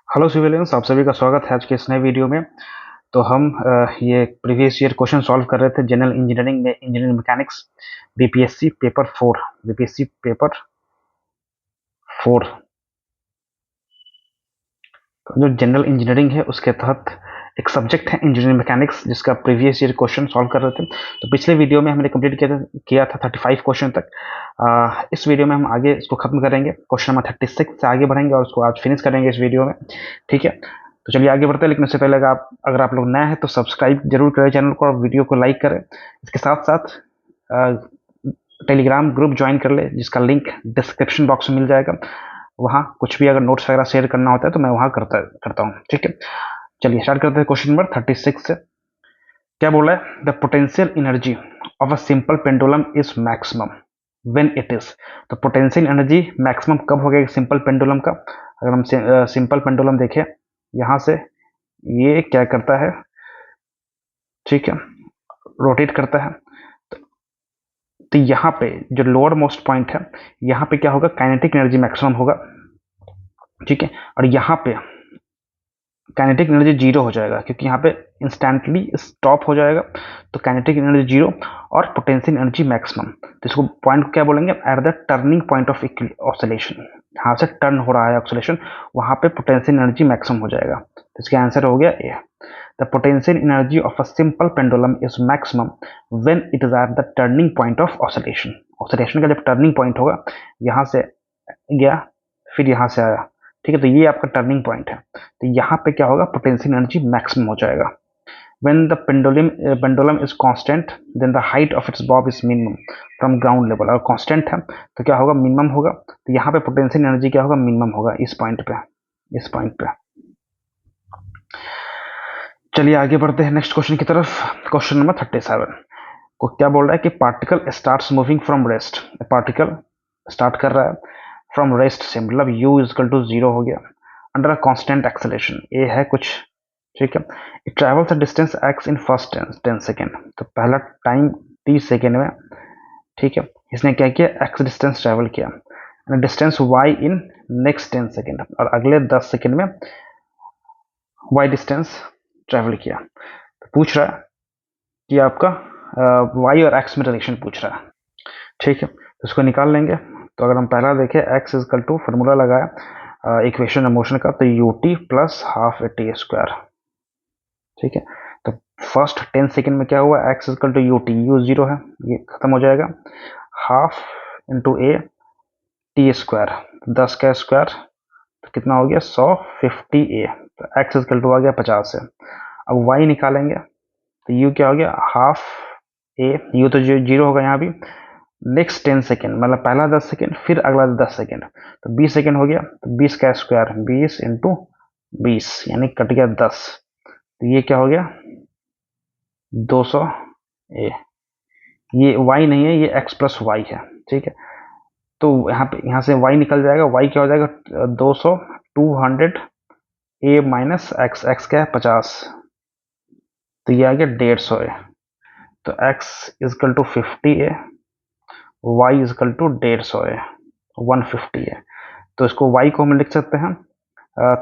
Hello civilians, आप सभी का स्वागत है आज के इस नए वीडियो में। तो हम ये प्रीवियस ईयर क्वेश्चन सॉल्व कर रहे थे जनरल इंजीनियरिंग में, engineering mechanics BPSC paper 4। BPSC paper 4 जो जनरल इंजीनियरिंग है उसके तहत एक सब्जेक्ट है इंजीनियरिंग मैकेनिक्स, जिसका प्रीवियस ईयर क्वेश्चन सॉल्व कर रहे थे। तो पिछले वीडियो में हमने कंप्लीट किया था 35 क्वेश्चन तक। इस वीडियो में हम आगे इसको खत्म करेंगे, क्वेश्चन नंबर 36 से आगे बढ़ेंगे और उसको आज फिनिश करेंगे इस वीडियो में। ठीक है, तो चलिए आगे बढ़ते हैं। लेकिन उससे पहले अगर आप लोग नए हैं तो सब्सक्राइब जरूर करें चैनल को और वीडियो को लाइक करें। इसके साथ साथ टेलीग्राम ग्रुप ज्वाइन कर ले, जिसका लिंक डिस्क्रिप्शन बॉक्स में मिल जाएगा। वहाँ कुछ भी अगर नोट्स वगैरह शेयर करना होता है तो मैं वहाँ करता हूँ। ठीक है, चलिए स्टार्ट करते हैं क्वेश्चन नंबर 36 से। क्या बोला है? The potential energy of a simple pendulum is maximum when it is. तो पोटेंशियल एनर्जी मैक्सिमम कब हो गया सिंपल पेंडुलम का? अगर हम सिंपल पेंडुलम देखें, यहाँ से ये क्या करता है, ठीक है, रोटेट करता है। तो यहाँ पे जो लोअर मोस्ट पॉइंट है, यहाँ पे क्या होगा? काइनेटिक एनर्जी मैक्सिमम होगा। ठीक है, और यहाँ पे काइनेटिक एनर्जी जीरो हो जाएगा, क्योंकि यहाँ पे इंस्टेंटली स्टॉप हो जाएगा। तो काइनेटिक एनर्जी जीरो और पोटेंशियल एनर्जी मैक्सिमम। तो इसको पॉइंट को क्या बोलेंगे? Eight the turning point of oscillation. यहाँ से टर्न हो रहा है ऑसिलेशन, वहां पे पोटेंशियल एनर्जी मैक्सिमम हो जाएगा। तो इसका आंसर हो गया A. The potential energy of a simple pendulum is maximum when it is at the turning point of oscillation. Oscillation का जब टर्निंग पॉइंट होगा, यहाँ से गया फिर यहाँ से आया, ठीक है, तो ये आपका टर्निंग पॉइंट है। तो यहाँ पे क्या होगा? पोटेंशियल एनर्जी मैक्सिमम हो जाएगा। when the pendulum is constant, then the height of its bob is minimum from ground level। और कांस्टेंट है तो क्या होगा? मिनिमम होगा। तो यहाँ पे पोटेंशियल एनर्जी क्या होगा? मिनिमम होगा इस पॉइंट पे, इस पॉइंट पे। चलिए आगे बढ़ते हैं नेक्स्ट क्वेश्चन की तरफ। क्वेश्चन नंबर 37 को क्या बोल रहा है कि particle starts moving from rest. Particle start कर रहा है फ्रॉम रेस्ट से, मतलब u इजकल टू 0 हो गया, अंडर अ कांस्टेंट एक्सेलरेशन। ए है कुछ, ठीक है। It travels a distance x in first 10 second. तो पहला टाइम t सेकेंड में, ठीक है, इसने क्या किया? x डिस्टेंस ट्रेवल किया। Distance y in next 10 second, और अगले 10 सेकेंड में y डिस्टेंस ट्रेवल किया। तो पूछ रहा है कि आपका y और x में रिलेशन पूछ रहा है, ठीक है। तो इसको निकाल लेंगे। तो अगर हम पहला देखें, x इजकल टू फॉर्मूला लगाया इक्वेशन ऑफ मोशन का, तो ut plus half a t square, ठीक है। तो फर्स्ट 10 सेकेंड में क्या हुआ? x is equal to ut, u 0 है, ये खत्म हो जाएगा। Half into a t square, 10 का स्क्वायर तो कितना हो गया? 150 ए। तो x इजकल टू आ गया 50 से। अब y निकालेंगे तो u क्या हो गया? हाफ ए, u तो 0 होगा यहाँ भी। नेक्स्ट 10 सेकेंड, मतलब पहला 10 सेकेंड फिर अगला 10 सेकेंड, तो 20 सेकेंड हो गया। तो 20 का स्क्वायर 20 इंटू 20, यानी कट गया 10। तो ये क्या हो गया? 200 ए। ये y नहीं है, ये x प्लस वाई है, ठीक है। तो यहाँ से y निकल जाएगा। y क्या हो जाएगा? 200 200 ए माइनस एक्स, एक्स क्या है? 50। तो ये आ गया 150 ए। तो x is equal to 50 a, y is equal to 150 a, 150 है। तो इसको y को हम लिख सकते हैं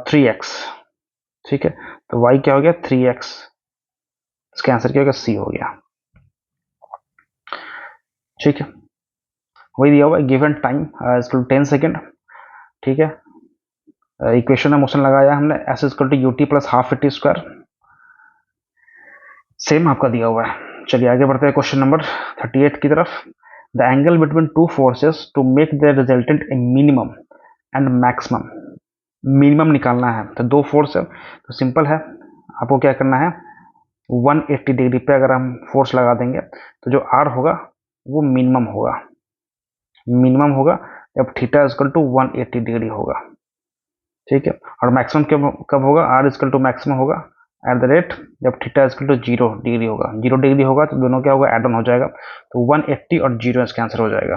3x, ठीक है। तो y क्या हो गया? 3x। इसका आंसर क्या होगा? सी हो गया, ठीक है। वही दिया हुआ है, given time is equal to 10 second, ठीक है। इक्वेशन में मोशन लगाया हमने, s is equal to u t plus half a t square, same आपका दिया हुआ है। चलिए आगे बढ़ते हैं क्वेश्चन नंबर 38 की तरफ। The angle between two forces to make the resultant a minimum and maximum. Minimum निकालना है, तो दो फोर्स है तो सिंपल है, आपको क्या करना है? 180 डिग्री पे अगर हम फोर्स लगा देंगे तो जो आर होगा वो मिनिमम होगा, मिनिमम होगा जब थीटा इजकल टू 180 डिग्री होगा, ठीक है। और मैक्सिमम कब होगा? आर इजकल टू मैक्सिमम होगा एट द रेट जब थीटा इजकल टू 0 डिग्री होगा। 0 डिग्री होगा तो दोनों क्या होगा? एड ऑन हो जाएगा। तो 180 और 0 इसका आंसर हो जाएगा,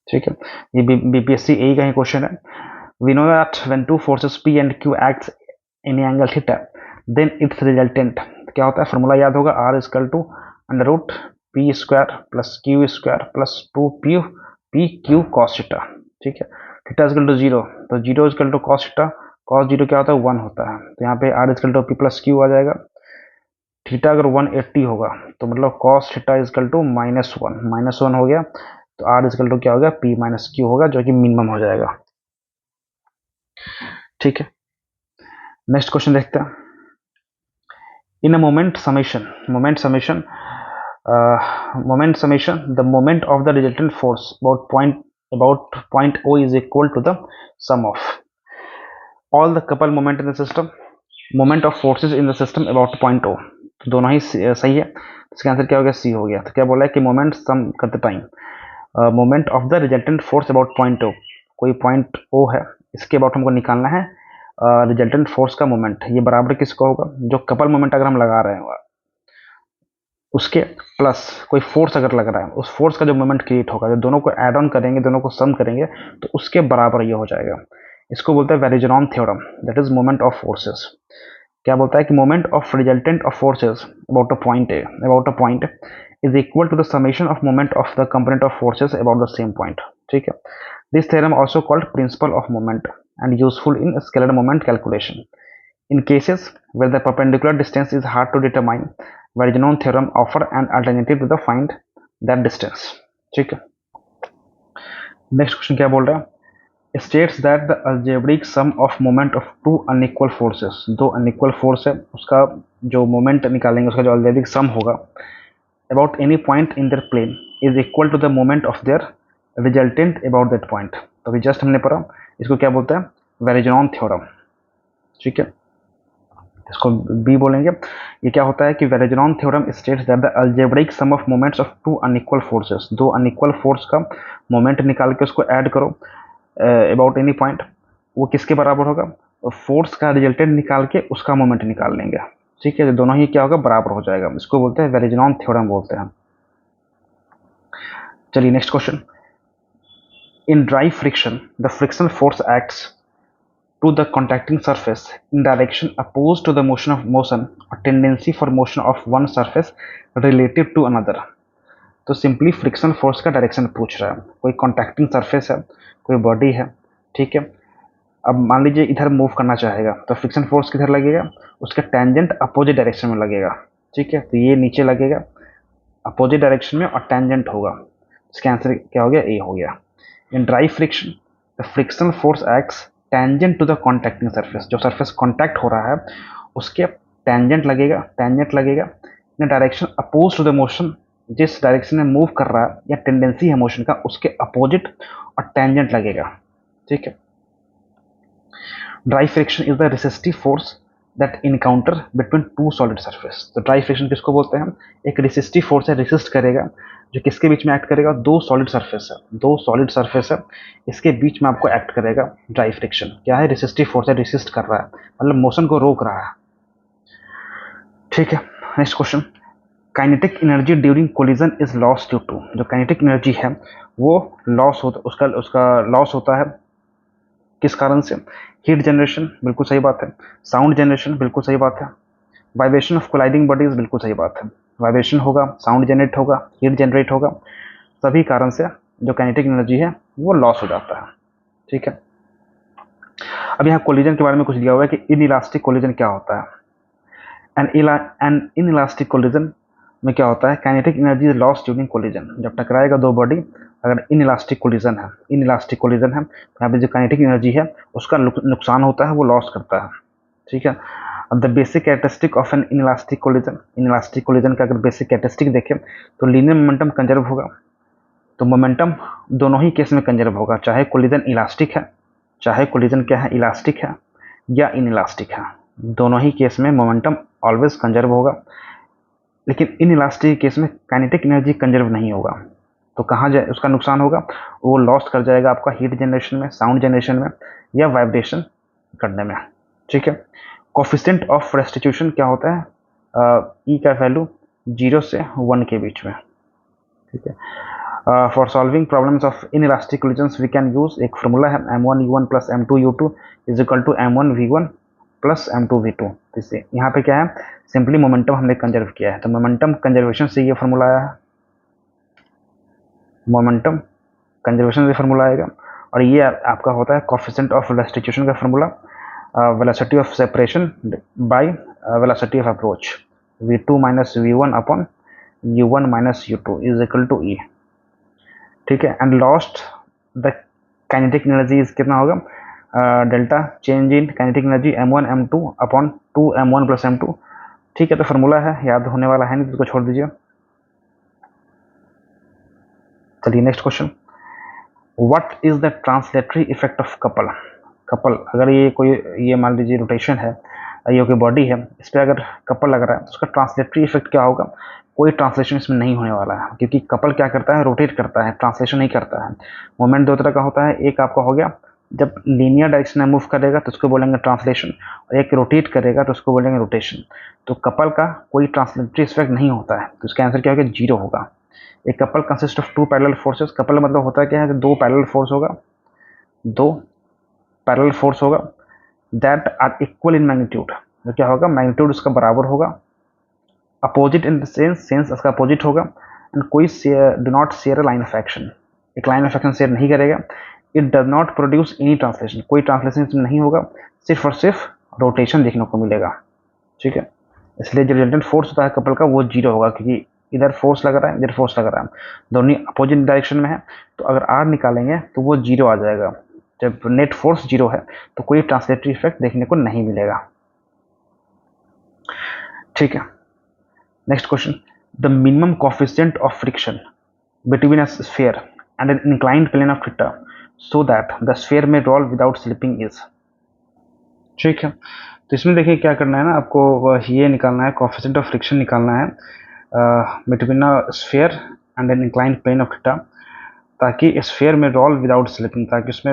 ठीक है। ये बीपीएससी ए का ही क्वेश्चन है। We know that when two forces P and Q acts in angle theta then its resultant क्या होता है? फॉर्मूला याद होगा, R is equal to under root P square plus Q square plus 2 P Q cos theta, ठीक है। Theta is equal to zero, तो zero is equal to cos theta, cos zero क्या होता है 1 होता है, तो यहाँ पे R is equal to P plus Q आ जाएगा। थीटा अगर 180 होगा तो मतलब कॉस थीटा इजकल टू -1 हो गया, तो आर इजकल टू क्या हो गया पी माइनस क्यू होगा, जो कि मिनिमम हो जाएगा। ठीक है, नेक्स्ट क्वेश्चन देखते हैं। इन अ moment summation, the moment of the resultant force about point O is equal to the sum of all the couple moment in the system, moment of forces in the system about point O। तो दोनों ही सही है, इसका answer क्या हो गया C हो गया। तो क्या बोला है कि मोमेंट सम करते time moment of the resultant force about point O, कोई पॉइंट ओ है इसके अबाउट हमको निकालना है रिजल्टेंट फोर्स का मोमेंट, ये बराबर किसका होगा, जो कपल मोमेंट अगर हम लगा रहे हैं उसके प्लस कोई फोर्स अगर लग रहा है उस फोर्स का जो मोमेंट क्रिएट होगा, जो दोनों को ऐड ऑन करेंगे, दोनों को सम करेंगे तो उसके बराबर ये हो जाएगा। इसको बोलते हैं Varignon theorem, that is moment of forces. क्या बोलता है कि moment of resultant of forces about a point is equal to the summation of moment of the component of forces about the same point. ठीक है, this theorem also called principle of moment and useful in scalar moment calculation in cases where the perpendicular distance is hard to determine, Verignon theorem offer an alternative to the find that distance। ठीक है, next question क्या बोल रहा है, states that the algebraic sum of moment of two unequal forces, दो unequal force है उसका जो मोमेंट निकालेंगे उसका जो algebraic sum होगा about any point in their plane is equal to the moment of their resultant about that point। तो अभी जस्ट हमने पढ़ा, इसको क्या बोलते हैं वेरिजनॉन थ्योरम। ठीक है, इसको बी बोलेंगे। ये क्या होता है कि Varignon theorem states that the algebraic sum of moments of two unequal forces, दो अनइक्वल फोर्स का मोमेंट निकाल के उसको ऐड करो अबाउट एनी पॉइंट, वो किसके बराबर होगा, फोर्स का रिजल्टेंट निकाल के उसका मोमेंट निकाल लेंगे। ठीक है, तो दोनों ही क्या होगा बराबर हो जाएगा, इसको बोलते हैं वेरिजनॉन थ्योरम बोलते हैं। चलिए next question, in dry friction the frictional force acts to the contacting surface in direction opposed to the motion or tendency for motion of one surface relative to another। तो simply friction force का direction पूछ रहा है, कोई contacting surface है, कोई body है। ठीक है, अब मान लीजिए इधर मूव करना चाहेगा तो फ्रिक्शन फोर्स किधर लगेगा, उसके टेंजेंट अपोजिट डायरेक्शन में लगेगा। ठीक है, तो ये नीचे लगेगा अपोजिट डायरेक्शन में और टेंजेंट होगा, इसका आंसर क्या हो गया ए हो गया। In dry friction the frictional force acts tangent to the contacting surface, जो सरफेस कॉन्टैक्ट हो रहा है उसके टेंजेंट लगेगा in direction oppose to the motion, जिस डायरेक्शन में मूव कर रहा है या टेंडेंसी है मोशन का उसके अपोजिट और टेंजेंट लगेगा। ठीक है, dry friction is the resistive force that encounter between two solid surface. तो ड्राई फ्रिक्शन किसको बोलते हैं, एक रेसिस्टिव फोर्स है, रेसिस्ट करेगा, जो किसके बीच में एक्ट करेगा, दो सॉलिड सरफेस है, इसके बीच में आपको एक्ट करेगा ड्राई फ्रिक्शन। क्या है, रेसिस्टिव फोर्स है, रेसिस्ट कर रहा है मतलब मोशन को रोक रहा है। ठीक है, next question, kinetic energy during collision is loss due to, जो काइनेटिक एनर्जी है वो लॉस होता, उसका लॉस होता है किस कारण से, हीट जनरेशन बिल्कुल सही बात है, साउंड जनरेशन बिल्कुल सही बात है, वाइब्रेशन ऑफ कोलाइडिंग बॉडीज बिल्कुल सही बात है, वाइब्रेशन होगा, साउंड जनरेट होगा, हीट जनरेट होगा, सभी कारण से जो काइनेटिक एनर्जी है वो लॉस हो जाता है। ठीक है, अब यहाँ कोलिजन के बारे में कुछ दिया हुआ है कि इनइलास्टिक कोलिजन क्या होता है। एन इनइलास्टिक कोलिजन में क्या होता है, kinetic energy is loss during collision, जब टकराएगा दो बॉडी अगर इनइलास्टिक कोलिजन है तो यहाँ पे जो काइनेटिक एनर्जी है उसका नुकसान होता है, वो लॉस करता है। ठीक है, अब the basic characteristic of an inelastic collision का अगर बेसिक कैरेक्टरिस्टिक देखें तो लीनियर मोमेंटम कंजर्व होगा, तो मोमेंटम दोनों ही केस में कंजर्व होगा, चाहे कोलिजन इलास्टिक है, चाहे कोलिजन क्या है इलास्टिक है या इनइलास्टिक है, दोनों ही केस में मोमेंटम ऑलवेज कंजर्व होगा। लेकिन इनइलास्टिक केस में काइनेटिक एनर्जी कंजर्व नहीं होगा, तो कहाँ जाए उसका नुकसान होगा, वो लॉस कर जाएगा आपका हीट जनरेशन में, साउंड जनरेशन में या वाइब्रेशन करने में। ठीक है, कोफिशिएंट ऑफ रेस्टिट्यूशन क्या होता है, ई का वैल्यू 0 से 1 के बीच में। ठीक है, for solving problems of inelastic collisions we can use, एक फॉर्मूला है m1u1 plus m2u2 is equal to m1v1 plus m2v2। इससे यहाँ पे क्या है, सिंपली मोमेंटम हमने कंजर्व किया है, तो मोमेंटम कंजर्वेशन से ये फॉर्मूला आया है, मोमेंटम कंजर्वेशन से फॉर्मूला आएगा। और ये आपका होता है कोफिशिएंट ऑफ रेस्टिट्यूशन का formula, velocity of separation by velocity of approach, v2 minus v1 upon u1 minus u2 is equal to e। ठीक है, and lost the kinetic energy कितना होगा, delta change in kinetic energy m1 m2 upon 2 m1 plus m2। ठीक है, तो formula है, याद होने वाला है नहीं तो इसको छोड़ दीजिए। चलिए next question, what is the translatory effect of couple. Couple, अगर ये मान लीजिए रोटेशन है, ये कोई बॉडी है, इस पर अगर कपल लग रहा है तो उसका ट्रांसलेटरी इफेक्ट क्या होगा, कोई ट्रांसलेशन इसमें नहीं होने वाला है, क्योंकि कपल क्या करता है, रोटेट करता है, ट्रांसलेशन नहीं करता है। मोमेंट दो तरह का होता है, एक आपका हो गया जब लीनियर डायरेक्शन में मूव करेगा तो उसको बोलेंगे ट्रांसलेशन, और एक रोटेट करेगा तो उसको बोलेंगे रोटेशन। तो कपल का कोई ट्रांसलेटरी इफेक्ट नहीं होता है, तो इसका आंसर क्या होगा, जीरो होगा। एक couple consist of two parallel forces, couple मतलब होता है क्या है, दो पैरेलल फोर्स होगा, दो पैरेलल फोर्स होगा that are equal in magnitude. तो क्या होगा, मैग्नीट्यूड उसका बराबर होगा, अपोजिट इन द सेंस उसका अपोजिट होगा, एंड कोई do not share a line of action, एक लाइन ऑफ एक्शन शेयर नहीं करेगा। It does not produce any translation, कोई ट्रांसलेशन इसमें नहीं होगा, सिर्फ और सिर्फ रोटेशन देखने को मिलेगा। ठीक है, इसलिए जो रिजल्टेंट फोर्स होता है कपल का वो जीरो होगा, क्योंकि इधर फोर्स लग रहा है, इधर फोर्स लग रहा है, दोनों अपोजिट डायरेक्शन में है, तो अगर आर निकालेंगे तो वो जीरो आ जाएगा। जब नेट फोर्स जीरो है तो कोई ट्रांसलेटरी इफेक्ट देखने को नहीं मिलेगा। ठीक है, next question, the minimum coefficient of friction between a sphere and an inclined plane of theta so that the sphere may roll without slipping is. ठीक है, तो इसमें देखिए क्या करना है ना, आपको ये निकालना है, कोफिशिएंट ऑफ फ्रिक्शन निकालना है between a sphere and an inclined plane of theta, ताकि sphere may roll without slipping, ताकि उसमें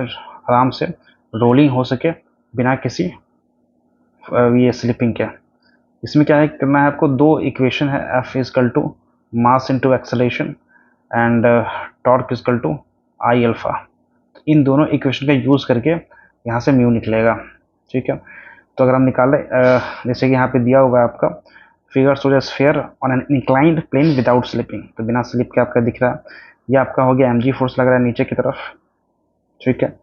आराम से रोलिंग हो सके बिना किसी ये स्लिपिंग के। इसमें क्या है करना है आपको, दो इक्वेशन है, F is equal to mass into acceleration and torque is equal to I alpha. इन दोनों इक्वेशन का यूज़ करके यहाँ से म्यू निकलेगा। ठीक है, तो अगर हम निकालें जैसे कि यहाँ पे दिया हुआ है आपका figure shows a sphere on an inclined plane without slipping, तो बिना स्लिप के आपका दिख रहा है, ये आपका हो गया mg फोर्स लग रहा है नीचे की तरफ। ठीक है,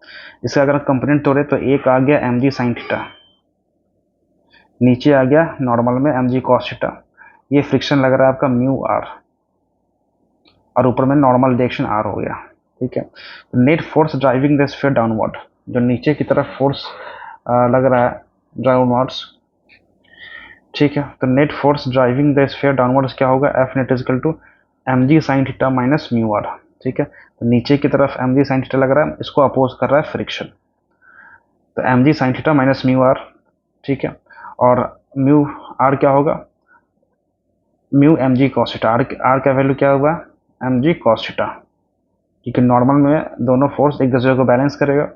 इसका अगर कंपोनेंट तोड़े तो एक आ गया mg साइन थीटा, नीचे आ गया नॉर्मल में mg कॉस थीटा, ये फ्रिक्शन लग रहा है आपका म्यू आर, और ऊपर में नॉर्मल डायरेक्शन आर हो गया। ठीक है, net force driving the sphere downward, जो नीचे की तरफ फोर्स लग रहा है डाउनवर्ड्स। ठीक है, तो net force driving the sphere downwards क्या होगा, F net is equal to mg sine theta minus mu R. ठीक है, तो नीचे की तरफ mg साइन थीटा लग रहा है, इसको अपोज कर रहा है फ्रिक्शन, तो mg sine theta minus mu R. ठीक है, और म्यू आर क्या होगा, mu mg cos theta, R का वैल्यू क्या होगा, mg कॉस थीटा, क्योंकि नॉर्मल में दोनों फोर्स एक दूसरे को बैलेंस करेगा।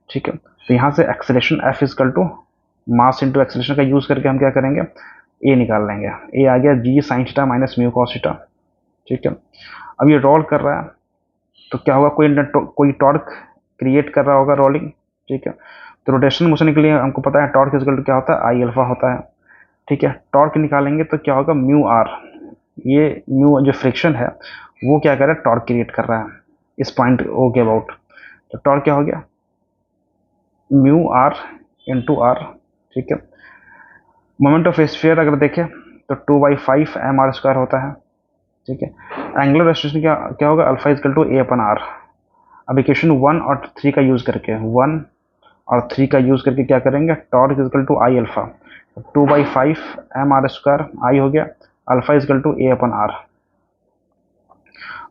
ठीक है, तो यहाँ से acceleration F is equal to mass into acceleration का यूज करके हम क्या करेंगे, ए निकाल लेंगे, ए आ गया g sine theta minus mu cos theta. ठीक है, अब ये रोल कर रहा है तो क्या होगा, कोई टॉर्क क्रिएट कर रहा होगा रोलिंग। ठीक है, तो रोटेशन मोशन के लिए हमको पता है टॉर्क इजकल टू क्या होता है, आई अल्फा होता है। ठीक है, टॉर्क निकालेंगे तो क्या होगा, म्यू आर, ये म्यू जो फ्रिक्शन है वो क्या कर रहा है, टॉर्क क्रिएट कर रहा है इस पॉइंट ओ के अबाउट, तो टॉर्क क्या हो गया, म्यू आर इंटू आर। ठीक है, मोमेंट ऑफ स्फीयर अगर देखें तो 2/5 एम आर स्क्वायर होता है। ठीक है, एंगुलर एक्सेलरेशन क्या क्या होगा, alpha is equal to a upon R. अब इक्वेशन 1 और 3 का यूज करके, 1 और 3 का यूज करके क्या करेंगे, torque is equal to I alpha, 2/5 M R square, I हो गया, alpha is equal to a upon R,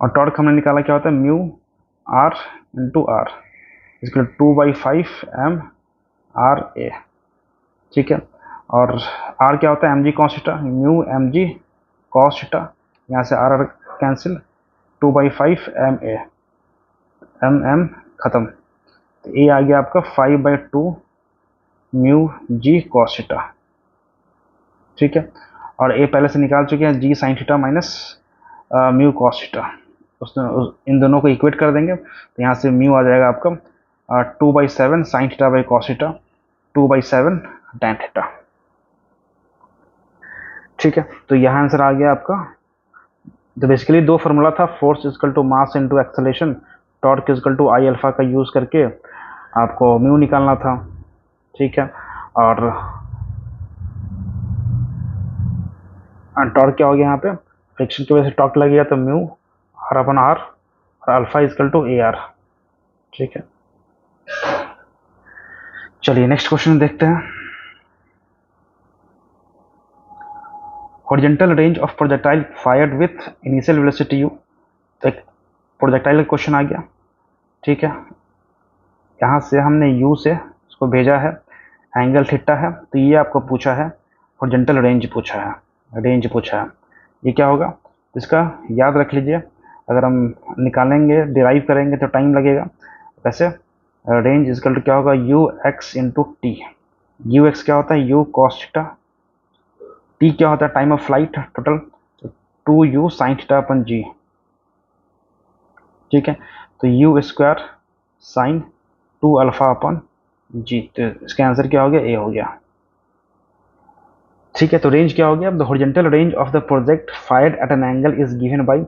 और टॉर्क हमने निकाला क्या होता है, mu R into R is equal 2/5 M R a. ठीक है, और आर क्या होता है, mg cos theta, mu mg cos theta, यहाँ से R R cancel, 2/5 M a, M M खत्म, तो ए आ गया आपका 5/2 म्यू जी कॉस थीटा। ठीक है, और ए पहले से निकाल चुके हैं, g sine theta minus mu cos theta, इन दोनों को इक्वेट कर देंगे, तो यहाँ से म्यू आ जाएगा आपका 2/7 sine theta by cos theta, 2/7 tan theta. ठीक है, तो यहाँ आंसर आ गया आपका। तो बेसिकली दो फार्मूला था, force is equal to mass into acceleration, torque is equal to I alpha का यूज़ करके आपको म्यू निकालना था, ठीक है। और टॉर्क क्या हो गया यहाँ पे, फ्रिक्शन की वजह से टॉर्क लगेगा तो म्यू आर अपन आर, और alpha is equal to a R, ठीक है। चलिए नेक्स्ट क्वेश्चन देखते हैं। Horizontal range of projectile fired with initial velocity u, तो एक प्रोजेक्टाइल का क्वेश्चन आ गया, ठीक है। यहाँ से हमने u से उसको भेजा है, एंगल थीटा है, तो ये आपको पूछा है हॉरिजॉन्टल रेंज पूछा है, रेंज पूछा है। ये क्या होगा, इसका याद रख लीजिए, अगर हम निकालेंगे डिराइव करेंगे तो टाइम लगेगा। वैसे रेंज इजकल टू क्या होगा, you x into T. You x क्या होता है, यू कॉस थीटा, टी क्या होता है टाइम ऑफ फ्लाइट टोटल, तो 2u sine theta upon g, ठीक है। तो u square sine 2 alpha upon जी, तो इसका आंसर क्या हो गया, ए हो गया, ठीक है। तो रेंज क्या हो गया, the horizontal range of the project fired at an angle is given by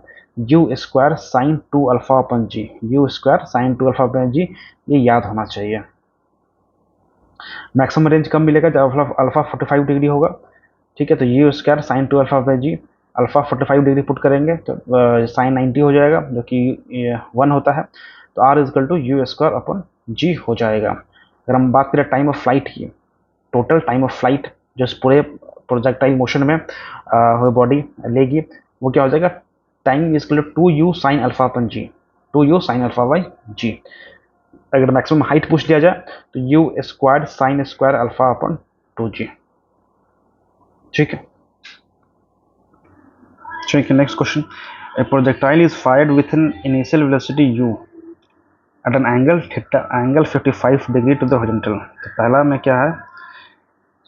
u square sine 2 alpha upon g, u square sine 2 alpha upon g, ये याद होना चाहिए। मैक्सिमम रेंज कब मिलेगा, जब अल्फा 45 डिग्री होगा, ठीक है। तो u square sine 2 alpha by g, alpha 45 degree put करेंगे तो साइन 90 हो जाएगा, जो कि 1 होता है। तो R is equal to u square upon g हो जाएगा। अगर हम बात करें टाइम ऑफ फ्लाइट की, टोटल टाइम ऑफ फ्लाइट जो इस पूरे प्रोजेक्टाइल मोशन में बॉडी लेगी, वो क्या हो जाएगा, time is equal to 2u sine alpha upon g, 2u sine alpha by g. अगर मैक्सिमम हाइट पूछ लिया जाए तो u square sine square alpha upon 2g, ठीक है। ठीक है, next question. A projectile is fired with an initial velocity u at an angle theta, angle 55 degree to the horizontal. तो पहला में क्या है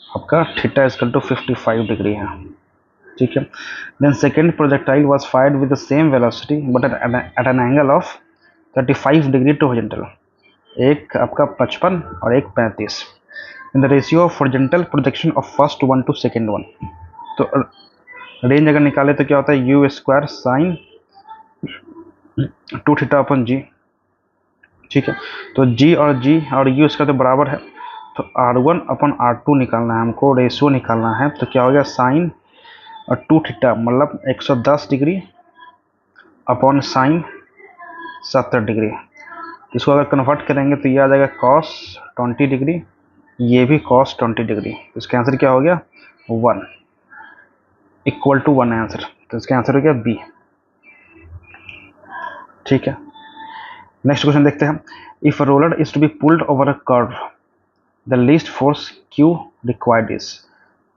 आपका, थीटा इजकल टू 55 डिग्री है, ठीक है। Then second projectile was fired with the same velocity but at an angle of 35 degree to horizontal, एक आपका 55 और एक 35, in the ratio of horizontal projection of first one to second one. तो range अगर निकाले तो क्या होता है, u square sine 2 theta upon g, ठीक है। तो जी और यू इसका तो बराबर है, तो R1 अपन R2 निकालना है हमको, रेशियो निकालना है। तो क्या हो गया, साइन और 2 थीटा मतलब 110 डिग्री अपॉन साइन 70 डिग्री। इसको अगर कन्वर्ट करेंगे तो ये आ जाएगा कॉस 20 डिग्री, ये भी कॉस 20 डिग्री। तो इसका आंसर क्या हो गया, 1 इक्वल टू 1 है आंसर। तो इसका आंसर हो गया बी, ठीक है। नेक्स्ट क्वेश्चन देखते हैं। If roller is to be pulled over a curve, the least force Q required is.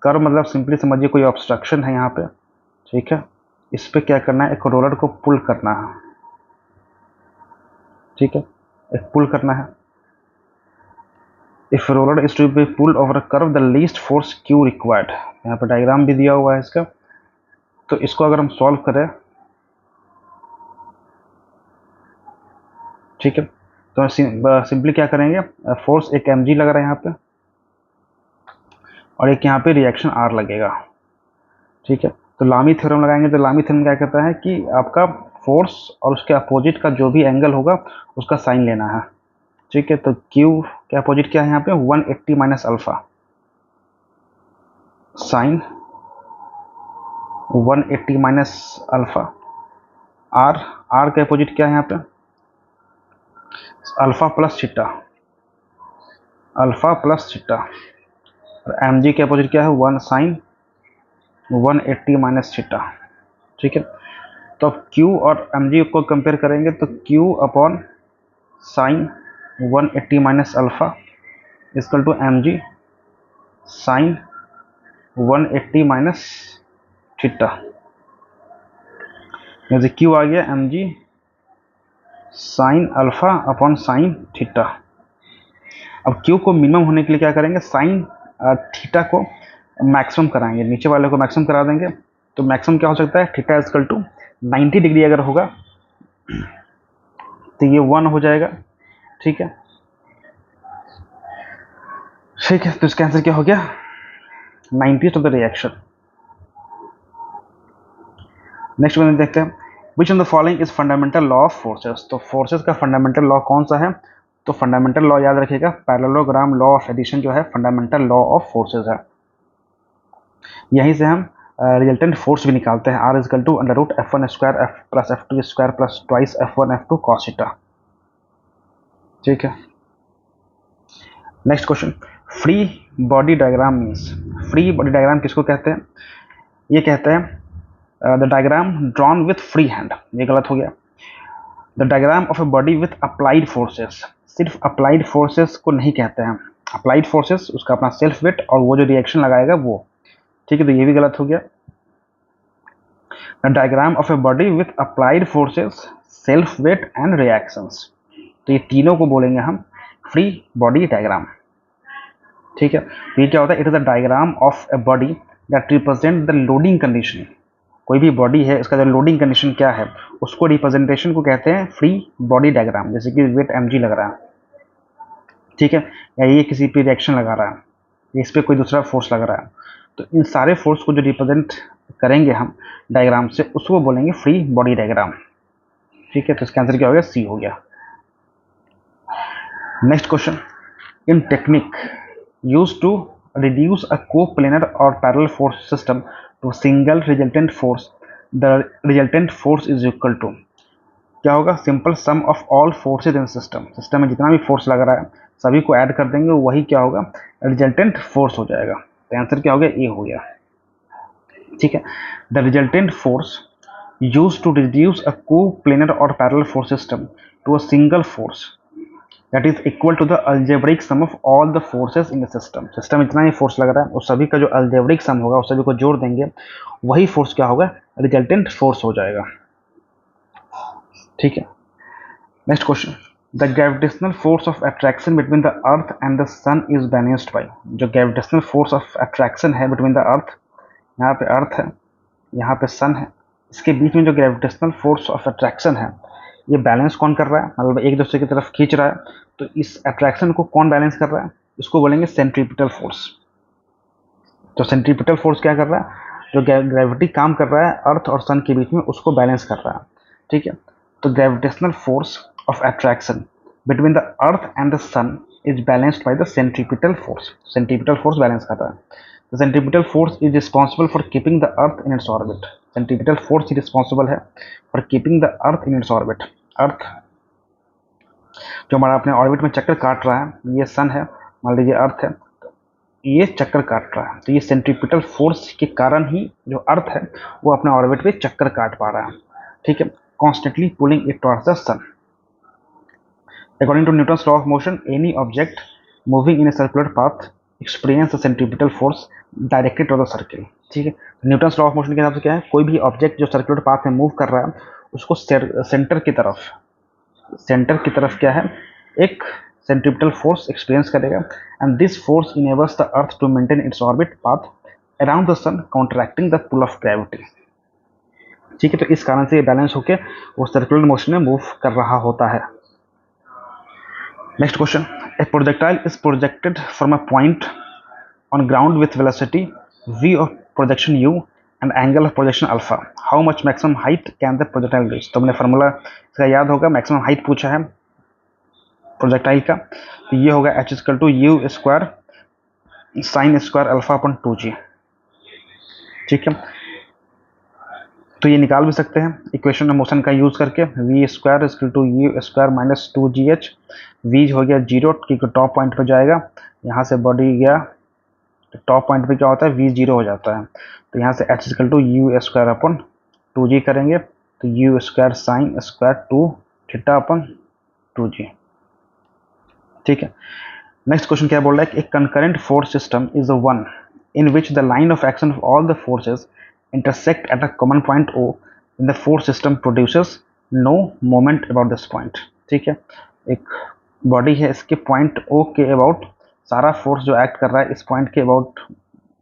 Curve मतलब सिंपली समझिए कोई ऑब्स्ट्रक्शन है यहाँ पे, ठीक है। इस पे क्या करना है, एक रोलर को पुल करना है, ठीक है, एक पुल करना है। If roller is to be pulled over a curve, the least force Q required, यहाँ पे डायग्राम भी दिया हुआ है इसका। तो इसको अगर हम सॉल्व करें, ठीक है, तो सिंपली क्या करेंगे, फोर्स एक mg लग रहा है यहाँ पे, और एक यहाँ पे रिएक्शन r लगेगा, ठीक है। तो लामी थ्योरम लगाएंगे, तो लामी थ्योरम क्या कहता है कि आपका फोर्स और उसके अपोजिट का जो भी एंगल होगा उसका साइन लेना है, ठीक है। तो q के अपोजिट क्या है यहाँ पे, 180 minus alpha, sine 180 minus alpha, r के अपोजिट क्या है यहाँ पे, alpha plus theta, alpha plus theta, और mg के अपोजिट क्या है, 1 साइन 180 माइनस थीटा, ठीक है। तो अब q और mg को कंपेयर करेंगे तो q upon sine 180 minus alpha is equal to mg sine 180 minus theta. जैसे q आ गया mg sine alpha upon sine theta. अब q को मिनिमम होने के लिए क्या करेंगे, साइन थीटा को मैक्सिमम कराएंगे, नीचे वाले को मैक्सिमम करा देंगे। तो मैक्सिमम क्या हो सकता है, थीटा इजकल टू 90 डिग्री अगर होगा तो ये 1 हो जाएगा, ठीक है, ठीक है। तो इसका आंसर क्या हो गया, 90 to the reaction. Next question देखते हैं। Which on the following is fundamental law of forces. तो फोर्सेस का फंडामेंटल लॉ कौन सा है? तो फंडामेंटल लॉ याद रखिएगा, पैरेललोग्राम लॉ ऑफ एडिशन जो है फंडामेंटल लॉ ऑफ फोर्सेस है। यहीं से हम रिजल्टेंट फोर्स भी निकालते हैं, R is equal to under root F one square F plus F two square plus twice F one F two cos theta. ठीक है, next question, free body diagram means. Free body diagram किसको कहते हैं? ये कहते हैं the diagram drawn with free hand. ये गलत हो गया। The diagram of a body with applied forces. सिर्फ अप्लाइड फोर्सेस को नहीं कहते हैं, अप्लाइड फोर्सेस उसका अपना सेल्फ वेट और वो जो रिएक्शन लगाएगा वो। ठीक है, तो ये भी गलत हो गया। The diagram of a body with applied forces, self weight and reactions. तो ये तीनों को बोलेंगे हम फ्री बॉडी डायग्राम। ठीक है, तो ये क्या होता है? It is the diagram of a body that represent the loading condition. कोई भी बॉडी है, इसका जो लोडिंग कंडीशन क्या है उसको रिप्रेजेंटेशन को कहते हैं फ्री बॉडी डायग्राम। जैसे कि वेट mg लग रहा है, ठीक है, या ये किसी पे रिएक्शन लगा रहा है, इस पर कोई दूसरा फोर्स लग रहा है, तो इन सारे फोर्स को जो रिप्रेजेंट करेंगे हम डायग्राम से उसको बोलेंगे फ्री बॉडी डायग्राम। ठीक है, तो इसका आंसर क्या हो गया? सी हो गया। Next question, in technique use to reduce a coplanar or parallel force system to a single resultant force, the resultant force is equal to। क्या होगा? Simple some of all forces in system. System में जितना भी force लग रहा है सभी को ऐड कर देंगे, वही क्या होगा? रिजल्टेंट फोर्स हो जाएगा। तो आंसर क्या हो गया? ए हो गया। ठीक है, the resultant force use to reduce a coplanar or parallel force system to a single force that is equal to the algebraic sum of all the forces in the system। System इतना ही force लग रहा है उस सभी का जो algebraic sum होगा उस सभी को जोड़ देंगे, वही फोर्स क्या होगा? रिजल्टेंट फोर्स हो जाएगा। ठीक है, next question, the gravitational force of attraction between the earth and the sun is balanced by. जो ग्रेविटेशनल फोर्स ऑफ अट्रैक्शन है बिटवीन द अर्थ, यहाँ पे अर्थ है, यहाँ पे सन है, इसके बीच में जो ग्रेविटेशनल फोर्स ऑफ अट्रैक्शन है ये बैलेंस कौन कर रहा है? मतलब एक दूसरे की तरफ खींच रहा है, तो इस अट्रैक्शन को कौन बैलेंस कर रहा है? इसको बोलेंगे सेंट्रीपिटल फोर्स। तो सेंट्रीपिटल फोर्स क्या कर रहा है? जो ग्रेविटी काम कर रहा है अर्थ और सन के बीच में उसको बैलेंस कर रहा है। ठीक है, तो gravitational force of attraction between the earth and the sun is balanced by the centripetal force. Centripetal force balance कर रहा है। The centripetal force is responsible for keeping the earth in its orbit. Centripetal force ही responsible है for keeping the earth in its orbit. Earth जो हमारा अपने orbit में चक्कर काट रहा है, ये सन है, मान लीजिए अर्थ है, तो ये चक्कर काट रहा है, तो ये सेंट्रीपिटल फोर्स के कारण ही जो अर्थ है वो अपने ऑर्बिट पे चक्कर काट पा रहा है। ठीक है, constantly pulling it towards the sun. According to Newton's law of motion, any object moving in a circular path experience the centripetal force directed to the circle. ठीक है, न्यूटन्स लॉ ऑफ मोशन के हिसाब से क्या है? कोई भी object जो सर्कुलर पाथ में मूव कर रहा है उसको सेंटर की तरफ क्या है? एक सेंट्रीपिटल फोर्स एक्सपीरियंस करेगा, and this force enables the earth to maintain its orbit path around the sun counteracting the pull of gravity. ठीक है, तो इस कारण से ये बैलेंस होकर वो सर्कुलर मोशन में मूव कर रहा होता है। Next question, a projectile is projected from a point on ground with velocity v of projection u and angle of projection alpha, how much maximum height can the projectile reach। तो हमने formula इसका याद होगा, maximum height पूछा है projectile का, तो ये होगा h equal to u square sine square alpha upon 2g। ठीक है, तो ये निकाल भी सकते हैं इक्वेशन ऑफ मोशन का यूज करके, v square equal to u square minus 2gh। v हो गया 0 क्योंकि टॉप पॉइंट पर जाएगा, यहाँ से बॉडी गया तो टॉप पॉइंट पे क्या होता है? v 0 हो जाता है, तो यहाँ से h equal to u square upon 2g करेंगे, तो u square sine square 2 theta upon 2g। ठीक है, नेक्स्ट क्वेश्चन क्या बोल रहा है कि एक concurrent force system is the one in which the line of action of all the forces intersect at a common point O in the force system produces no moment about this point. ठीक है, एक body है, इसके point ओ के about सारा force जो act कर रहा है इस पॉइंट के अबाउट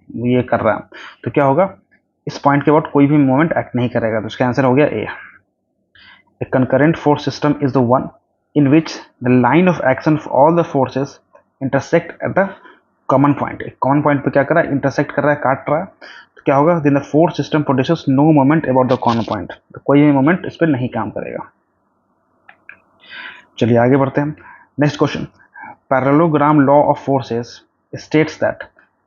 ये कर रहा है, तो क्या होगा? इस पॉइंट के अबाउट कोई भी मोमेंट एक्ट नहीं करेगा, तो इसका आंसर हो गया A. A concurrent force system is the one in which the line of action of all the forces intersect at the common point. एक कॉमन पॉइंट पे क्या कर रहा है? इंटरसेक्ट कर रहा है, काट रहा है, तो क्या होगा, then the force system produces no moment about the corner point, तो कोई भी मोमेंट इस पर नहीं काम करेगा। चलिए आगे बढ़ते हैं। Next question, parallelogram law of forces states that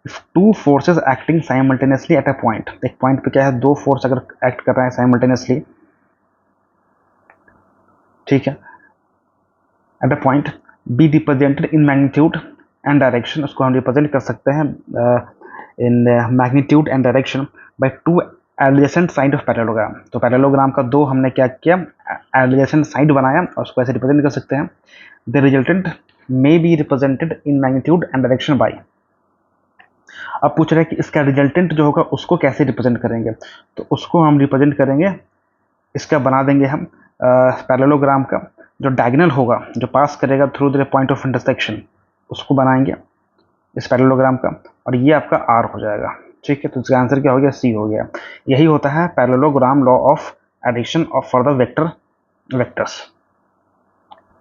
if two forces acting simultaneously at a point, एक पॉइंट पे क्या है, दो फोर्स अगर एक्ट कर रहे हैं साइमल्टेनियसली, ठीक है, eight a point B represented in magnitude and direction, उसको हम रिप्रेजेंट कर सकते हैं इन magnitude and direction by two adjacent side of parallelogram. तो पैरेललोग्राम का दो हमने क्या किया, एडजेसेंट साइड बनाया और उसको ऐसे रिप्रेजेंट कर सकते हैं। The resultant may be represented in magnitude and direction bye, अब पूछ रहे हैं कि इसका रिजल्टेंट जो होगा उसको कैसे रिप्रेजेंट करेंगे, तो उसको हम रिप्रेजेंट करेंगे, इसका बना देंगे हम पैरेललोग्राम का जो डायगोनल होगा, जो पास करेगा through the point of intersection, उसको बनाएंगे इस पैरेललोग्राम का, और ये आपका आर हो जाएगा। ठीक है, तो इसका आंसर क्या हो गया, सी हो गया। यही होता है parallelogram law of addition of for the vectors.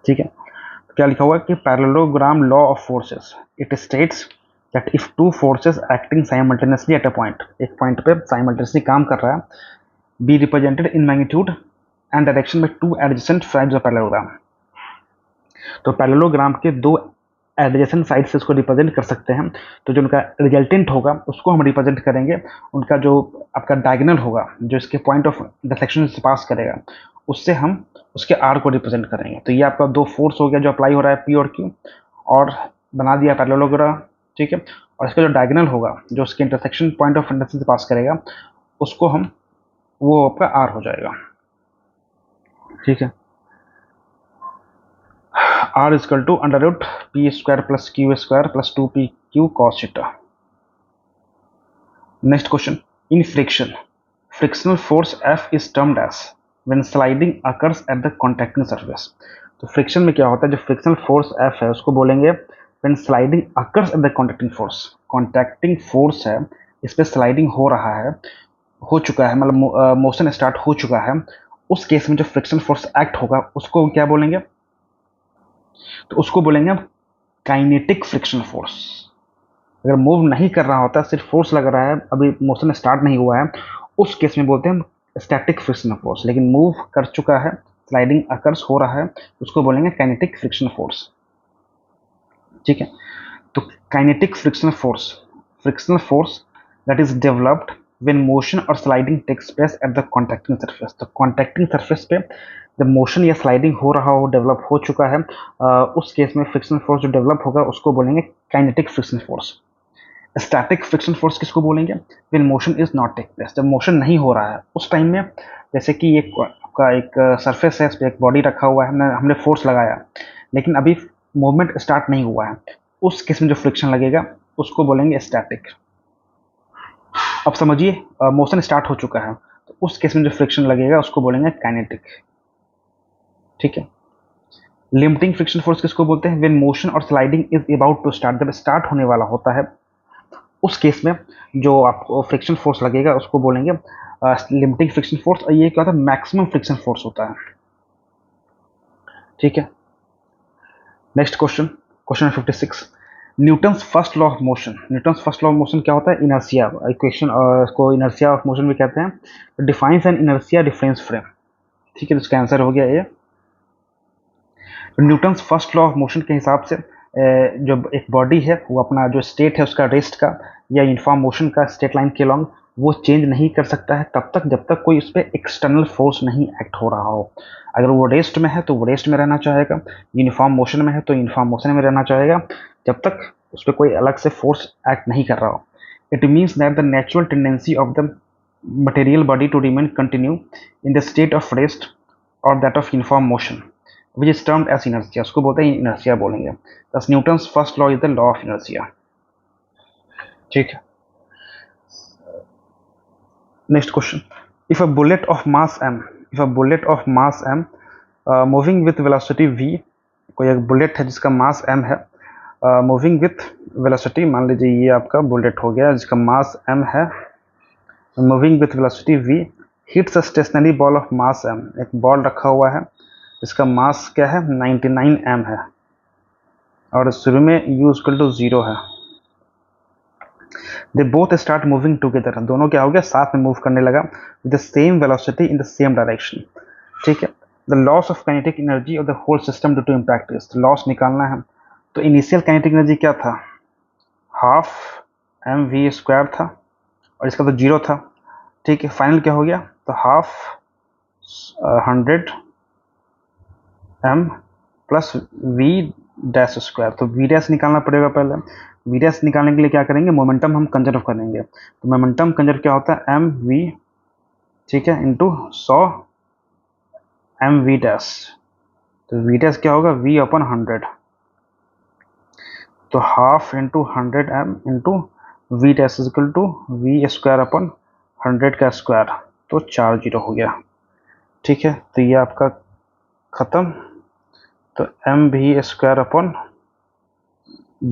ठीक है, तो क्या लिखा हुआ है कि parallelogram law of forces it states that if two forces acting simultaneously at a point, एक पॉइंट पे साइमल्टेनियसली काम कर रहा है, be represented in magnitude and direction by two adjacent sides of parallelogram, तो पैरेललोग्राम के दो एडजेसेंट साइड से इसको रिप्रेजेंट कर सकते हैं। तो जो उनका रिजल्टेंट होगा उसको हम रिप्रेजेंट करेंगे, उनका जो आपका डायगोनल होगा जो इसके पॉइंट ऑफ इंटरसेक्शन से पास करेगा, उससे हम उसके आर को रिप्रेजेंट करेंगे। तो ये आपका दो फोर्स हो गया जो अप्लाई हो रहा है, पी और क्यू, और बना दिया पैरेललोग्राम। ठीक है, और इसका जो डायगोनल होगा जो उसके इंटरसेक्शन पॉइंट ऑफ इंटरसेक्शन से पास करेगा, उसको हम, वो आपका आर हो जाएगा। ठीक है, R is equal to under root P square plus Q square plus 2pq cos theta. Next question, in friction frictional force F is termed as when sliding occurs at the contacting surface. तो friction में क्या होता है, जो frictional force F है उसको बोलेंगे when sliding occurs at the contacting force. Contacting force है, इस पर स्लाइडिंग हो रहा है, हो चुका है, मतलब मोशन स्टार्ट हो चुका है, उस केस में जो फ्रिक्शन फोर्स एक्ट होगा उसको क्या बोलेंगे, तो उसको बोलेंगे हम काइनेटिक फ्रिक्शन फोर्स। अगर मूव नहीं कर रहा होता, सिर्फ फोर्स लग रहा है, अभी मोशन स्टार्ट नहीं हुआ है, उस केस में बोलते हैं हम स्टैटिक फ्रिक्शन फोर्स। लेकिन मूव कर चुका है, स्लाइडिंग अकर्स हो रहा है, उसको बोलेंगे काइनेटिक फ्रिक्शन फोर्स। ठीक है, तो kinetic frictional force that is developed when motion और sliding takes place at the contacting surface. तो कॉन्टैक्टिंग सरफेस पे जब मोशन या स्लाइडिंग हो रहा हो, डेवलप हो चुका है, उस केस में फ्रिक्शनल फोर्स जो डेवलप होगा उसको बोलेंगे kinetic friction force. Static friction force किसको बोलेंगे, when motion is not take place, जब मोशन नहीं हो रहा है उस टाइम में, जैसे कि एक आपका एक सरफेस है, इस पर एक बॉडी रखा हुआ है, हमने फोर्स लगाया, लेकिन अभी मूवमेंट स्टार्ट नहीं हुआ है, उस केस में जो फ्रिक्शन लगेगा उसको बोलेंगे स्टैटिक। अब समझिए मोशन स्टार्ट हो चुका है, तो उस केस में जो फ्रिक्शन लगेगा उसको बोलेंगे काइनेटिक। ठीक है, लिमिटिंग फ्रिक्शन फोर्स किसको बोलते हैं, व्हेन मोशन और sliding is about to start, जब स्टार्ट होने वाला होता है, उस केस में जो आपको फ्रिक्शन फोर्स लगेगा उसको बोलेंगे लिमिटिंग फ्रिक्शन फोर्स, और ये क्या होता है, मैक्सिमम फ्रिक्शन फोर्स होता है। ठीक है, next question, question 56, Newton's first law of motion. Newton's first law of motion क्या होता है, इनर्शिया इक्वेशन, को इनर्शिया ऑफ मोशन भी कहते हैं। Defines N inertia reference frame. ठीक है, तो इसका आंसर हो गया ये। Newton's first law of motion के हिसाब से जो एक बॉडी है वो अपना जो स्टेट है उसका रेस्ट का या यूनिफॉर्म मोशन का स्टेट लाइन के लॉन्ग वो चेंज नहीं कर सकता है तब तक जब तक कोई उस पर एक्सटर्नल फोर्स नहीं एक्ट हो रहा हो। अगर वो रेस्ट में है तो वो रेस्ट में रहना चाहेगा, यूनिफॉर्म मोशन में है तो यूनिफॉर्म मोशन में रहना चाहेगा, जब तक उस पर कोई अलग से फोर्स एक्ट नहीं कर रहा हो। It means that the natural tendency of the material body to remain continue in the state of rest or that of uniform motion which is termed as inertia, उसको बोलते हैं inertia बोलेंगे। Thus Newton's first law is the law of inertia। ठीक है, next question, if a bullet of mass m moving with velocity v, कोई एक bullet है जिसका मास m है, मूविंग विथ वेलोसिटी, मान लीजिए ये आपका बुलेट हो गया जिसका मास m है, moving with velocity v, hits a stationary ball of mass m, एक बॉल रखा हुआ है इसका मास क्या है 99 m है और शुरू में u इक्वल टू 0 है। They both start moving together, दोनों क्या हो गया, साथ में मूव करने लगा, with the same velocity in the same direction, ठीक है। The loss of kinetic energy of the whole system due to impact is, loss निकालना है। तो इनिशियल काइनेटिक एनर्जी क्या था, हाफ एम वी स्क्वायर था, और इसका तो जीरो था, ठीक है। फाइनल क्या हो गया, तो half 100 M plus V dash square, तो वी डैश निकालना पड़ेगा पहले। वी डैश निकालने के लिए क्या करेंगे, मोमेंटम हम कंजर्व करेंगे, तो मोमेंटम कंजर्व क्या होता है, एम वी, ठीक है, इंटू 100 एम वी डैश, तो वी डैश क्या होगा, वी अपन 100, तो half into 100 M into V dash is equal to V square upon 100 का स्क्वायर, तो 4 जीरो हो गया, ठीक है। तो ये आपका खत्म, तो M V square upon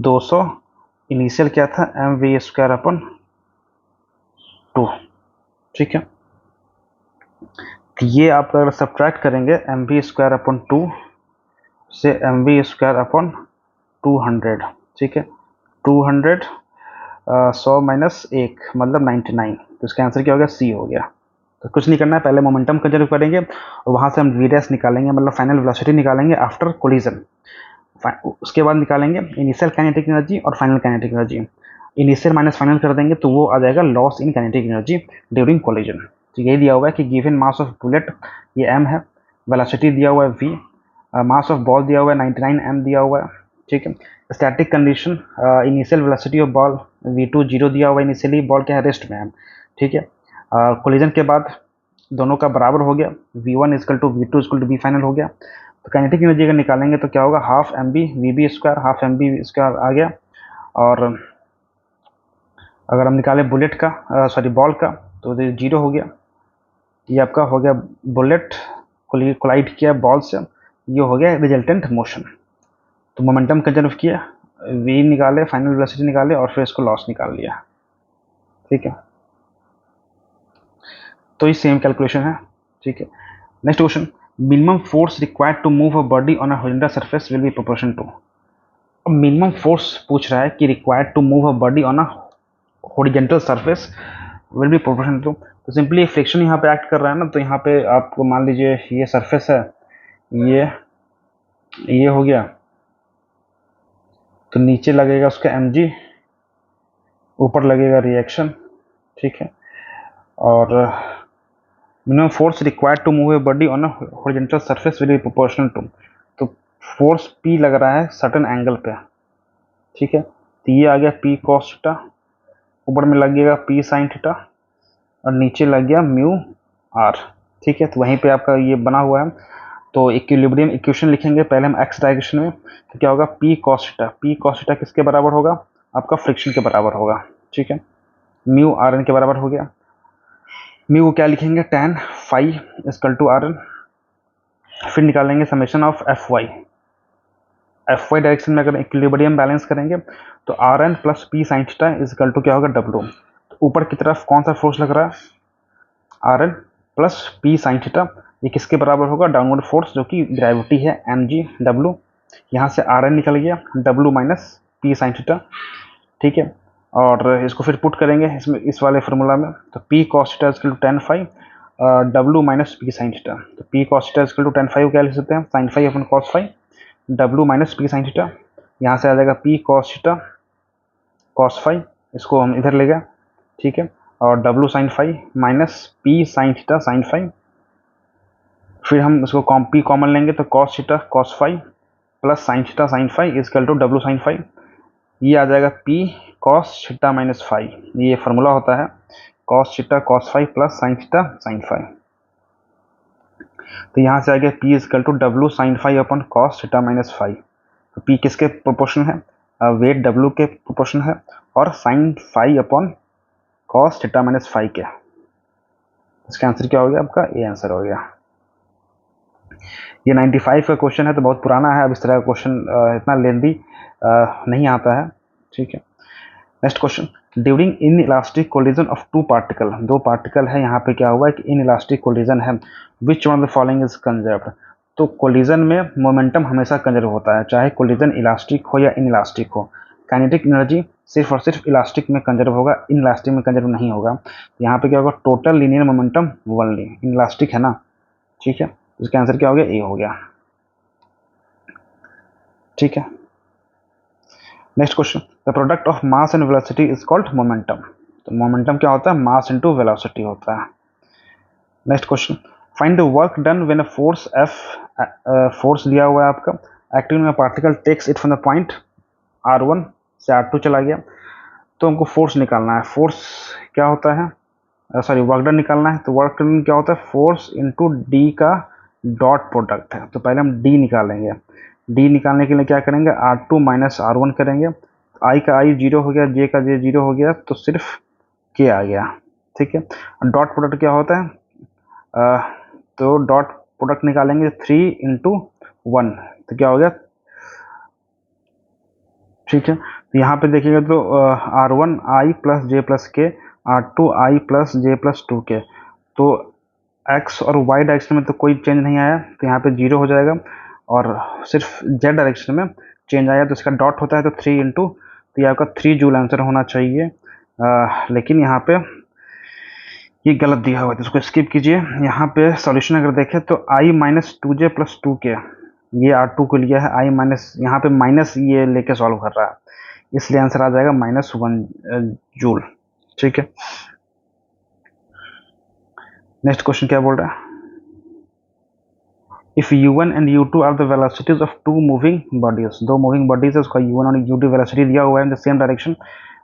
200, initial क्या था, एम वी स्क्वायर अपन 2, ठीक है। तो ये आप अगर सब्ट्रैक्ट करेंगे एम वी स्क्वायर अपन 2 से एम वी स्क्वायर अपन 200, ठीक है। 200 100 माइनस 1 मतलब 99, तो इसका आंसर क्या हो गया, सी हो गया। तो कुछ नहीं करना है, पहले मोमेंटम कंजर्व करेंगे और वहाँ से हम वी डैश निकालेंगे, मतलब फाइनल वेलोसिटी निकालेंगे आफ्टर कोलिजन। उसके बाद निकालेंगे इनिशियल काइनेटिक एनर्जी और final kinetic energy. Initial minus final कर देंगे तो वो आ जाएगा loss in kinetic energy during collision. तो यही दिया हुआ है कि गिवन मास ऑफ बुलेट ये एम है, वेलोसिटी दिया हुआ है वी, मास ऑफ बॉल दिया हुआ है 99 एम दिया हुआ है, ठीक है। Static condition, initial velocity of ball v2 zero दिया हुआ है, इनिशियली बॉल क्या है, रेस्ट में है, ठीक है। कोलिजन के बाद दोनों का बराबर हो गया, v1 equal to v2 equal to v final हो गया। तो काइनेटिक एनर्जी अगर निकालेंगे तो क्या होगा, half M B V B square, half M B square आ गया। और अगर हम निकालें बुलेट का, सॉरी बॉल का, तो ये जीरो हो गया, ये आपका हो गया बुलेट कोलाइड किया बॉल से, ये हो गया रिजल्टेंट मोशन। तो मोमेंटम कंजर्व किया, वी निकाले, फाइनल वेलोसिटी निकाले और फिर इसको लॉस निकाल लिया, ठीक है। तो ये सेम कैलकुलेशन है, ठीक है। Next question, minimum force required to move a body on a horizontal surface will be proportion to. अब मिनिमम फोर्स पूछ रहा है कि required to move a body on a horizontal surface will be proportion to. तो simply friction यहाँ पे act कर रहा है ना, तो यहाँ पे आपको मान लीजिए ये सरफेस है, ये हो गया, तो नीचे लगेगा उसका mg, ऊपर लगेगा रिएक्शन, ठीक है। और minimum force required to move a body on a horizontal surface will be proportional to, तो फोर्स p लग रहा है सर्टेन एंगल पे, ठीक है। तो ये आ गया p cos थीटा, ऊपर में लगेगा p sin थीटा और नीचे लग गया म्यू r, ठीक है। तो वहीं पे आपका ये बना हुआ है, तो इक्विलिब्रियम इक्वेशन लिखेंगे पहले हम एक्स डायरेक्शन में, तो क्या होगा, p cos थीटा किसके बराबर होगा, आपका फ्रिक्शन के बराबर होगा, ठीक है। म्यू आर एन के बराबर हो गया, म्यू को क्या लिखेंगे, tan phi equal to R N, फिर निकालेंगे summation of F Y direction में अगर इक्विलिब्रियम बैलेंस करेंगे तो R N plus P sine theta is equal to क्या होगा, डब्ल्यू। तो ऊपर की तरफ कौन सा फोर्स लग रहा है, R N plus P sine theta, ये किसके बराबर होगा, डाउनवर्ड फोर्स जो कि ग्रेविटी है एम जी डब्ल्यू, यहाँ से आर एन निकल गया, W minus P sine theta, ठीक है। और इसको फिर पुट करेंगे इसमें इस वाले फार्मूला में, तो P cos theta is equal to ten five W minus P sine theta, तो P cos theta is equal to ten five क्या लिख सकते हैं, sine five upon cos five, W minus P sine theta, यहाँ से आ जाएगा P cos theta cos five, इसको हम इधर ले गए, ठीक है। और W sine five minus P sine theta sine five, फिर हम इसको पी कॉमन लेंगे तो cos theta cos five plus sine theta sine five equal to W sine five, ये आ जाएगा p cos theta minus five, ये फार्मूला होता है cos theta cos five plus sine theta sine five. तो यहाँ से आ गया p equal to W sine five upon cos theta minus five, तो p किसके प्रोपोर्शन है, वेट w के प्रोपोर्शन है, और sine five upon cos theta minus five के। इसका आंसर क्या हो गया, आपका ए आंसर हो गया। ये 95 का क्वेश्चन है, तो बहुत पुराना है, अब इस तरह का क्वेश्चन इतना लेंदी नहीं आता है, ठीक है। Next question, during inelastic collision of two particle, दो पार्टिकल है, यहाँ पे क्या हुआ है कि इन इलास्टिक कोलिजन है, which one of the following is conserved. तो कोलिजन में मोमेंटम हमेशा कंजर्व होता है, चाहे कोलिजन इलास्टिक हो या इन इलास्टिक हो, काइनेटिक एनर्जी सिर्फ और सिर्फ इलास्टिक में कंजर्व होगा, इन इलास्टिक में कंजर्व नहीं होगा। तो यहाँ पे क्या होगा, total linear momentum only, in elastic है ना, ठीक है। इसका आंसर क्या हो गया, ए हो गया, ठीक है। Next question, the product of mass and velocity is called momentum. तो मोमेंटम क्या होता है, मास इनटू वेलोसिटी होता है। Next question, find the work done when a force F, force दिया हुआ है आपका, एक्टिंग में particle takes it from the point r1 से r2 चला गया, तो हमको फोर्स निकालना है। फोर्स क्या होता है, सॉरी वर्क डन निकालना है। तो वर्क डन क्या होता है, फोर्स इनटू डी का डॉट प्रोडक्ट है। तो पहले हम डी निकालेंगे। डी निकालने के लिए क्या करेंगे, r2 माइनस r1 करेंगे। आई का आई जीरो हो गया, जे का जे जीरो हो गया, तो सिर्फ के आ गया, ठीक है। डॉट प्रोडक्ट क्या होता है, तो डॉट प्रोडक्ट निकालेंगे 3 इंटू 1, तो क्या हो गया, ठीक है। तो यहाँ पे देखिएगा तो r1 आई प्लस जे प्लस के, r2 आई प्लस जे प्लस 2 के, तो x और y डायरेक्शन में तो कोई चेंज नहीं आया, तो यहाँ पे जीरो हो जाएगा, और सिर्फ z डायरेक्शन में चेंज आया, तो इसका डॉट होता है तो 3 इंटू, तो ये आपका 3 जूल आंसर होना चाहिए। लेकिन यहाँ पे ये गलत दिया हुआ है, तो इसको स्किप कीजिए। यहाँ पे सॉल्यूशन अगर देखें तो i minus 2j plus 2k, ये r2 को लिया है, i माइनस, यहाँ पे माइनस ये लेके सॉल्व कर रहा है, इसलिए आंसर आ जाएगा -1 जूल, ठीक है। नेक्स्ट क्वेश्चन क्या बोल रहा है, if u1 and u2 are the velocities of two moving bodies, दो मूविंग बॉडीज है, उसका u1 और u2 वेलोसिटी दिया हुआ है in the same direction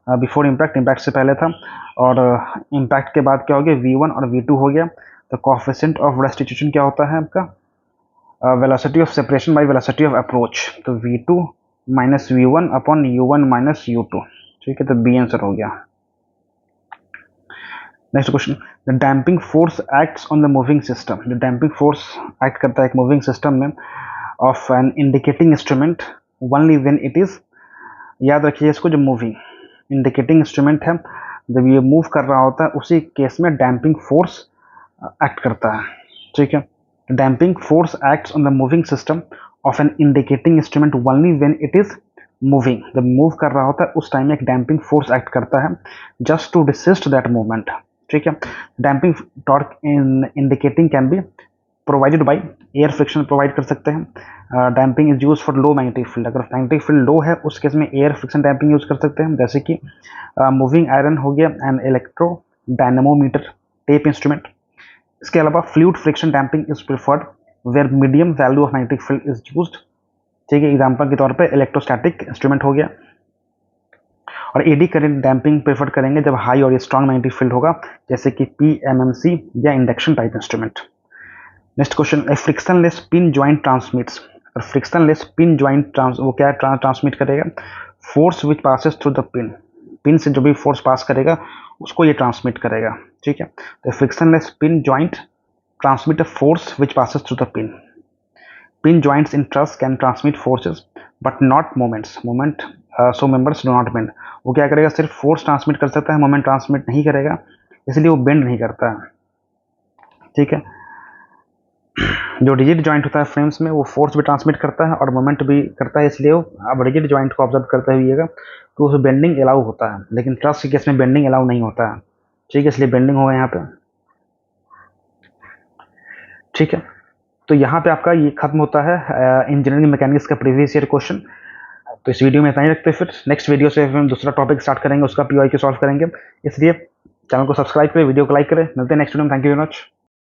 before impact, impact से पहले था, और इम्पैक्ट के बाद क्या हो गया, v1 और v2 हो गया। तो कोएफिशिएंट ऑफ रेस्टिट्यूशन क्या होता है आपका, velocity of separation by velocity of approach, तो v2 minus v1 upon u1 minus u2, ठीक है। तो बी आंसर हो गया। Next question, the damping force acts on the moving system, जो डैम्पिंग फोर्स एक्ट करता है एक मूविंग सिस्टम में of an indicating instrument only when it is, याद रखिए इसको, जो मूविंग इंडिकेटिंग इंस्ट्रूमेंट है, जब ये मूव कर रहा होता है उसी केस में डैम्पिंग फोर्स एक्ट करता है, ठीक है। Damping force acts on the moving system of an indicating instrument only when it is moving, जब मूव कर रहा होता है उस टाइम में एक डैम्पिंग फोर्स एक्ट करता है just to desist that movement, ठीक है। Damping torque in indicating can be provided by air friction provide कर सकते हैं। Damping is use for low magnetic field, अगर मैग्नेटिक फील्ड लो है उस केस में एयर फ्रिक्शन डैम्पिंग यूज कर सकते हैं, जैसे कि मूविंग आयरन हो गया, and electro dynamometer, type instrument. इसके अलावा fluid friction damping is preferred where medium value of magnetic field is used, ठीक है। एग्जाम्पल के तौर पे इलेक्ट्रोस्टैटिक इंस्ट्रूमेंट हो गया। और एडी करंट डैम्पिंग प्रेफर करेंगे जब हाई और स्ट्रॉन्ग मैग्नेटिक फील्ड होगा, जैसे कि PMMC या induction type instrument. Next question, a frictionless pin joint transmits, और फ्रिक्शनलेस पिन ज्वाइंट वो क्या ट्रांसमिट करेगा, force which passes through the pin, pin से जो भी फोर्स पास करेगा उसको ये ट्रांसमिट करेगा, ठीक है। तो frictionless pin joint transmit a force which passes through the pin. Pin joints in truss can transmit forces but not moments, moment so members do not bend. वो क्या करेगा, सिर्फ फोर्स ट्रांसमिट कर सकता है, मोमेंट ट्रांसमिट नहीं करेगा, इसलिए वो बेंड नहीं करता है, ठीक है। जो रिजिड जॉइंट होता है फ्रेम्स में, वो फोर्स भी ट्रांसमिट करता है और मोमेंट भी करता है, इसलिए वो आप रिजिड जॉइंट को ऑब्जर्व करते हुए तो उस बेंडिंग अलाउ होता है, लेकिन ट्रस के केस में बेंडिंग अलाउ नहीं होता है, ठीक है, इसलिए बेंडिंग होगा यहाँ पे, ठीक है। तो यहाँ पे आपका ये खत्म होता है इंजीनियरिंग मैकेनिक्स का प्रीवियस ईयर क्वेश्चन। तो इस वीडियो में इतना ही रखते हैं, फिर नेक्स्ट वीडियो से हम दूसरा टॉपिक स्टार्ट करेंगे, उसका PYQ सॉल्व करेंगे, इसलिए चैनल को सब्सक्राइब करें, वीडियो को लाइक करें। मिलते हैं नेक्स्ट वीडियो में, थैंक यू वेरी मच।